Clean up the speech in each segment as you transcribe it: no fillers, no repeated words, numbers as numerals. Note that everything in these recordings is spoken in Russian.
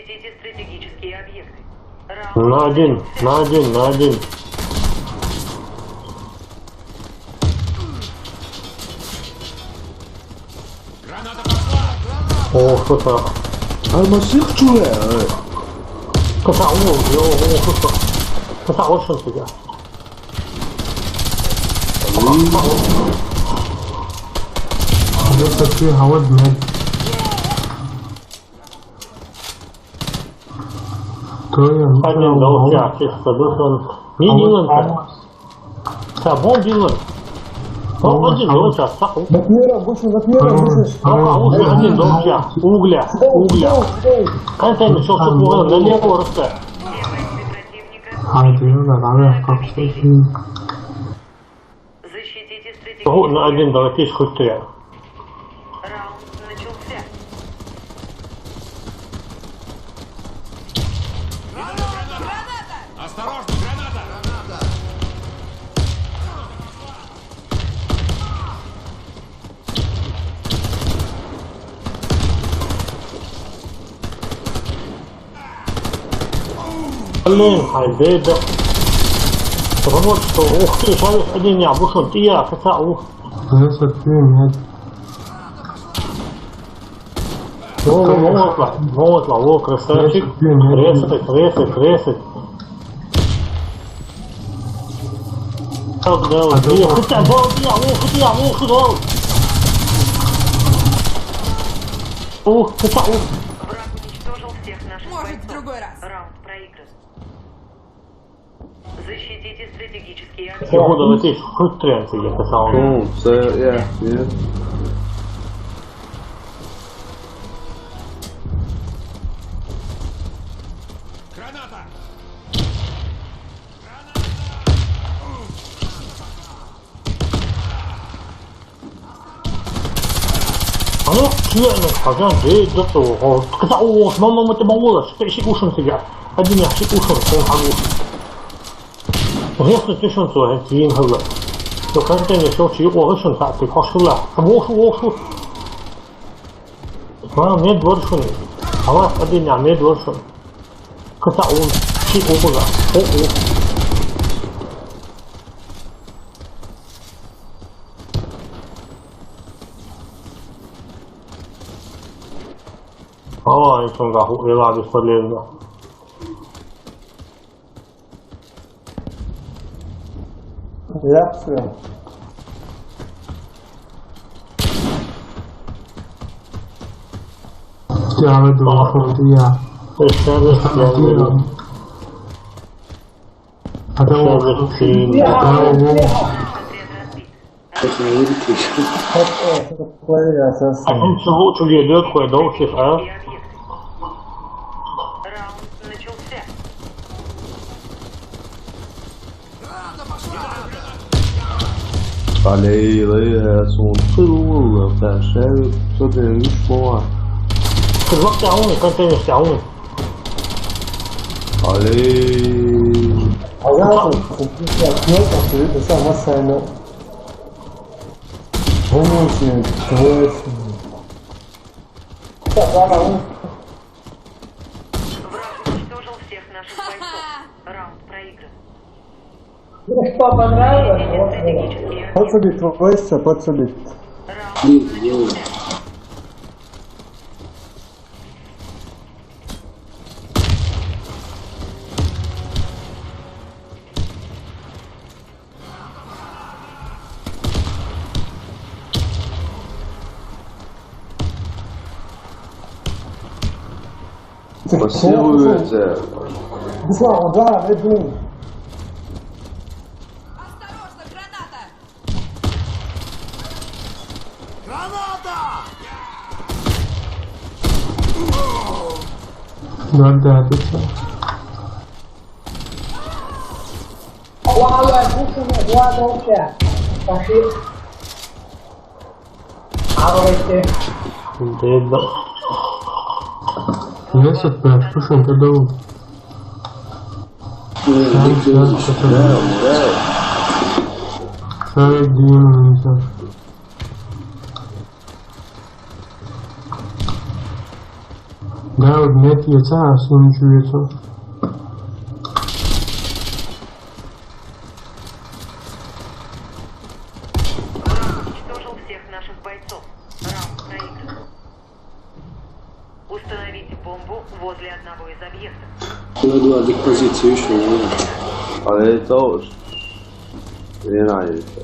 Защитите стратегические объекты. На один. О, что-то. Алмасих чуя. Что-то, что-то. Что-то очень тебя. لسه في هواد مات Один долгя, чисто душен. Не дилан-то. Да, бомбилан. Один долгя, саху. Один долгя. Угля. Контейнер еще что-то налево растет. Защитите стратегические На один долгий хоть три. Раунд начался. Осторожно, граната! Блин, хайдеда. Вот что, ух ты, человек один не обушен, ты я, хотя, ух. لسه في مات Вот, во, красавчик. Ресать. Так, да, хотя, вот. Ух, хотя, ух. Враг уничтожил всех наших Может, бойцов. в другой раз. Раунд проигран. Защитите стратегические объекты. Сегодня летишь хоть тренцы, я хотел. Oh, so yeah. Граната! А ну, честно, хозяин, да то, когда, о, мама, ты балула, что еще кушаем тебя. Один я еще кушаем, он хороший. Если ты что-то, это твин хала. То контейнер все чьи орышен, так ты пошла. Вошу. А, мне дворшен. А вас один я, мне дворшен. Когда он, чьи обуга. Ой, он гаху, я ладно, бесполезно. Реакция. استعمل الخلطية هذا هو Один всего чули идет, кое долгих, а? Раунд начался. Allez, son très lourd, enfin, cher, ça devient juste bon. Ты два стяуны, контейнер стяуны. Allez. Regarde, c'est plus la pièce, de ça, moi, c'est un autre. Vraiment, c'est vrai. Ça va là-haut. Враг уничтожил всех наших бойцов. Раунд проигран. Мне что понравилось? Стратегические объекты. Подсобить, твоится, подсобить. Раунд начался. Спасибо, это. Беслан, он два, один. Осторожно, граната! Да, это Ладно, пушим, ладно, вообще. Пошли. Деда. لسه بتفوش انت دو سارة الدين والإنسان Да, вот нет яйца, а с ним чуется. Враг уничтожил всех наших бойцов. Раунд проигран. Установите бомбу возле одного из объектов. Надо одних позиций еще, наверное. Ali to už je najviše.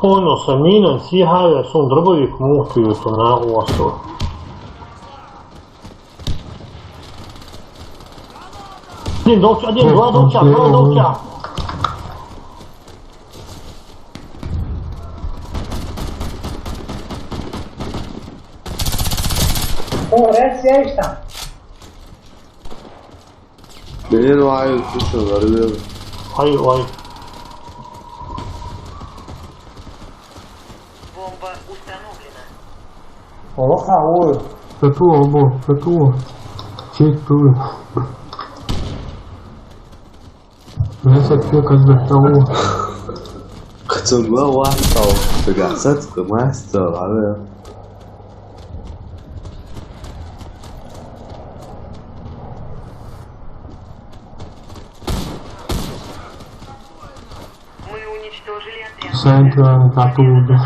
Ponos sa minom sihaju sun drbovik muhtujuto na ostrovu. Dva dovča. Reci esta. Benim ayı kuşaları böyle. Hayır. Бомба установлена. Oha, ой. Фетуо. Честь тур. Neyse ki kazandı. Kıtımla varsa o. Sıgasa tıkımaz da var. Мы уничтожили отряд. Центр оттуда.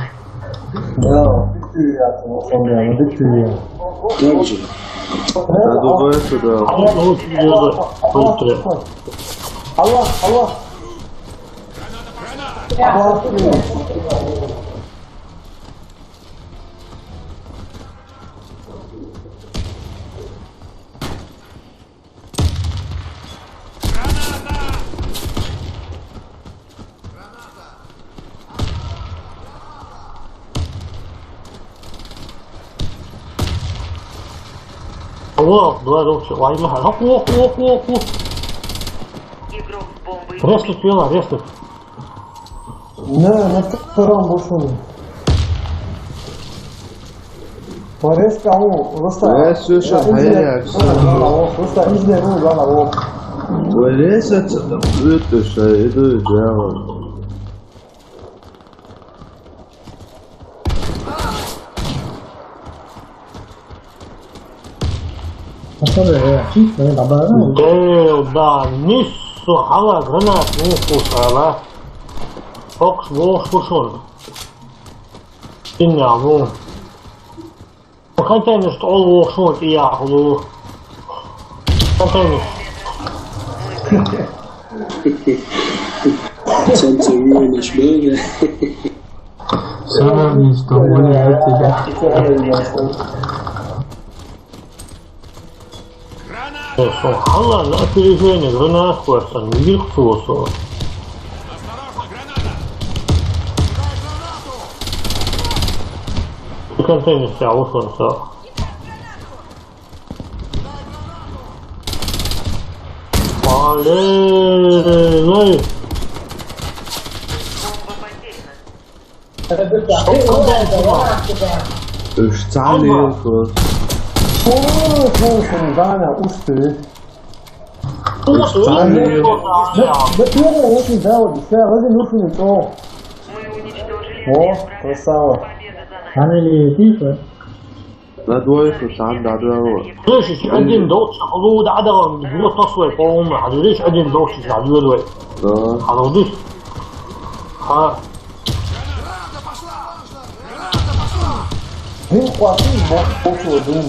Да, я оформляю, дикую. Dobrze. Na długo jest to do... Алло. Два дovča. Vajme, Игрок с бомбой. Реслик вела, реслик. На втором бушуне. Порезка, Руста. Слушай, Руста, изде руга на лоб. Вырезаться там вытаща, иду и делаю. Da, nisu hala granat muhtusala. Fox vošušun. Injavu. Kantai nešto ol vošun i jahulu. Kantai nešto. Sen seviyormuş böyle. Sana isto, bolje od тебя. Hala na опережение гранат хватит, не виртуозно. Осторожно, граната! Kantai nešto ja ušun sa. Алей! Бомба потеряна. Üstali yok. Слушай, Даня, усты. Да Да первый очень делал, все, ради нужно то. Мы уничтожили О, отряд врага. красава. Победа за нами. Na dvojku sam da dobro. ليش عندهم دوتش حدود عدم بيقولوا تصوير قوم هذا ليش عندهم دوتش قاعد يقولوا Da. هذا وديش ها Дым хватит, больше дым.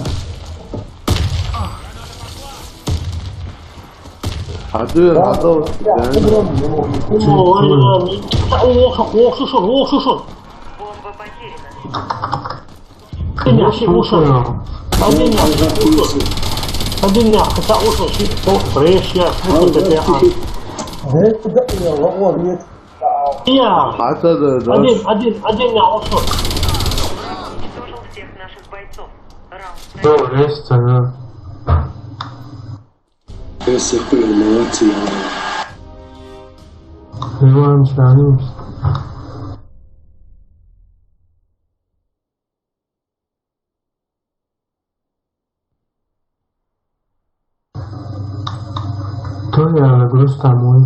Hadi hadi olsun. Я Yani. огромный его. وخشن Бомба потеряна. الدنيا شيء وصل الدنيا قطع وصل شيء فوق فريش يا وصل تبيعها Да, я ловит. يا Hatta da. الدنيا وصل Уничтожил всех наших бойцов. Раунд To resta, ja. Esse foi o norte. Ivan Šanić. To je grusta moj.